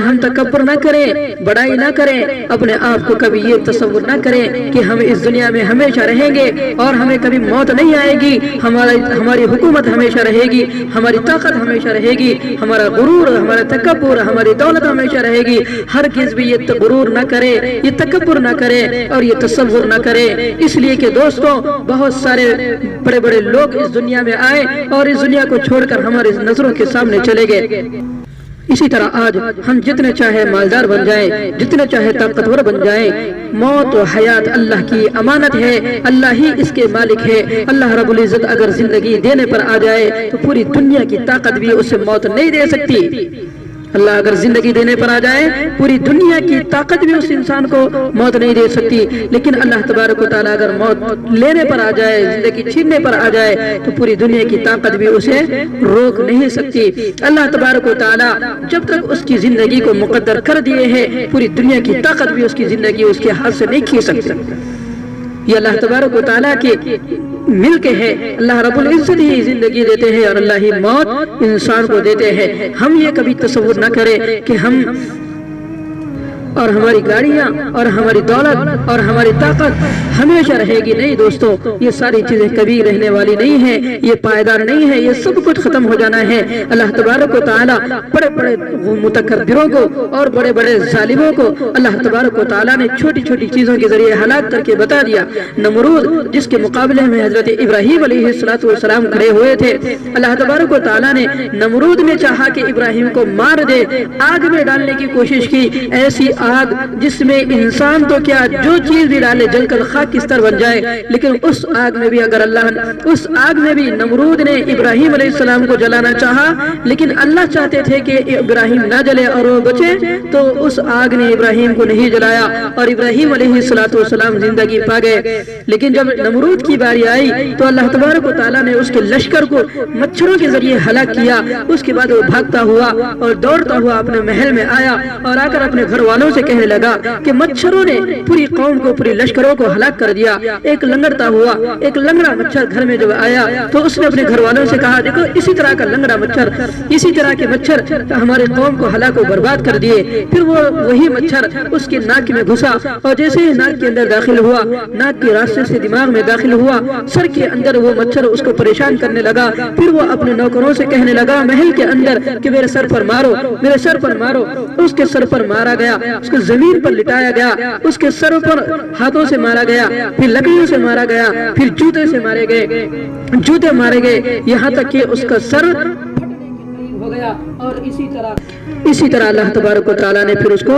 हम तकब्बुर ना करें, बड़ाई ना करें, अपने आप को कभी ये तसव्वुर ना करें कि हम इस दुनिया में हमेशा रहेंगे और हमें कभी मौत नहीं आएगी, हमारी हुकूमत हमेशा रहेगी, हमारी ताकत हमेशा रहेगी, हमारा गुरूर, हमारा तकब्बुर, हमारी दौलत हमेशा रहेगी। हर किस भी ये गुरूर ना करे, ये तकब्बुर ना करे और ये तसव्वुर ना करे। इसलिए कि दोस्तों, बहुत सारे बड़े बड़े लोग इस दुनिया में आए और इस दुनिया को छोड़कर हमारी नजरों के सामने चले गए। इसी तरह आज हम जितने चाहे मालदार बन जाएं, जितने चाहे ताकतवर बन जाएं, मौत और हयात अल्लाह की अमानत है, अल्लाह ही इसके मालिक है। अल्लाह रब्बुल इज्जत अगर जिंदगी देने पर आ जाए तो पूरी दुनिया की ताकत भी उसे मौत नहीं दे सकती। अल्लाह अगर जिंदगी देने पर आ जाए, पूरी दुनिया की ताकत भी उस इंसान को मौत नहीं दे सकती। लेकिन अल्लाह तबारक व तआला अगर मौत लेने पर आ जाए, जिंदगी छीनने पर आ जाए, तो पूरी दुनिया की ताकत भी उसे रोक नहीं सकती। अल्लाह तबारक व तआला जब तक उसकी जिंदगी को मुकद्दर कर दिए है, पूरी दुनिया की ताकत भी उसकी जिंदगी उसके हाथ से नहीं खींच सकती। ये अल्लाह तबारक व तआला के मिल्क है। अल्लाह रब्बुल इज्जत ही जिंदगी देते हैं और अल्लाह ही मौत इंसान को देते हैं। हम ये कभी तसव्वुर ना करें कि हम और हमारी गाड़ियां और हमारी दौलत और हमारी ताकत हमेशा रहेगी। नहीं दोस्तों, ये सारी चीजें कभी रहने वाली नहीं है, ये पायदार नहीं है, ये सब कुछ खत्म हो जाना है। अल्लाह तबारक व तआला बड़े बड़े मुतकब्बिरों को और बड़े बड़े जालिमों को अल्लाह तबारक व तआला ने छोटी छोटी चीजों के जरिए हलाक करके बता दिया। नमरूद, जिसके मुकाबले में हजरत इब्राहिम अलैहिस्सलाम खड़े हुए थे, अल्लाह तबारक व तआला ने नमरूद ने चाहा कि इब्राहिम को मार दे, आग में डालने की कोशिश की। ऐसी आग जिसमें इंसान तो क्या, जो चीज भी डाले जलकर खाक की तरह बन जाए। लेकिन उस आग में भी अगर उस आग में भी नमरूद ने इब्राहिम अलैहिस्सलाम को जलाना चाहा, लेकिन अल्लाह चाहते थे कि इब्राहिम ना जले और वो बचे, तो उस आग ने इब्राहिम को नहीं जलाया और इब्राहिम अलैहिस्सलाम जिंदगी पा गए। लेकिन जब नमरूद की बारी आई तो अल्लाह तबारक व तआला ने उसके लश्कर को मच्छरों के जरिए हलाक किया। उसके बाद वो भागता हुआ और दौड़ता हुआ अपने महल में आया और आकर अपने घर वालों से कहने लगा कि मच्छरों ने पूरी कौम को, पूरी लश्करों को हलाक कर दिया। एक लंगड़ता हुआ, एक लंगड़ा मच्छर घर में जब आया तो उसने अपने घर वालों से कहा, देखो इसी तरह का लंगड़ा मच्छर, इसी तरह के मच्छर हमारे कौम को हलाक और बर्बाद कर दिए। फिर वो वही मच्छर उसके नाक में घुसा और जैसे ही नाक के अंदर दाखिल हुआ, नाक के रास्ते से दिमाग में दाखिल हुआ, सर के अंदर वो मच्छर उसको परेशान करने लगा। फिर वो अपने नौकरों से कहने लगा महल के अंदर कि मेरे सर पर मारो, मेरे सर पर मारो। उसके सर पर मारा गया, उसको जमीन पर लिटाया गया, उसके सर पर हाथों से मारा गया, फिर लकड़ियों से मारा गया, फिर जूते से मारे गए, जूते मारे गए, यहाँ तक कि उसका सर हो गया। और इसी तरह अल्लाह तबारक व तआला ने फिर उसको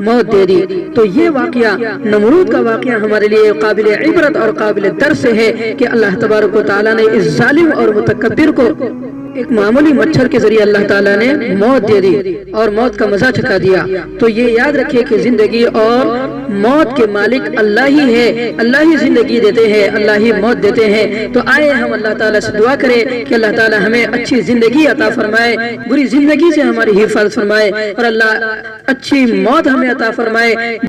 मौत दे दी। तो ये वाकया, नमरूद का वाकया हमारे लिए काबिल इबरत और काबिल दर्स है कि अल्लाह तबारक व तआला ने इस जालिम और मुतकब्बिर को एक मामूली मच्छर के जरिए अल्लाह ताला ने मौत दे दी और मौत का मजा चखा दिया। तो ये याद रखिए कि जिंदगी और मौत के मालिक अल्लाह ही है, अल्लाह ही जिंदगी देते हैं, अल्लाह ही मौत देते हैं। तो आए हम अल्लाह ताला से दुआ करें कि अल्लाह ताला हमें अच्छी जिंदगी अता फरमाए, बुरी जिंदगी से हमारी हिफाजत फरमाए और अल्लाह अच्छी मौत हमें अता फरमाए।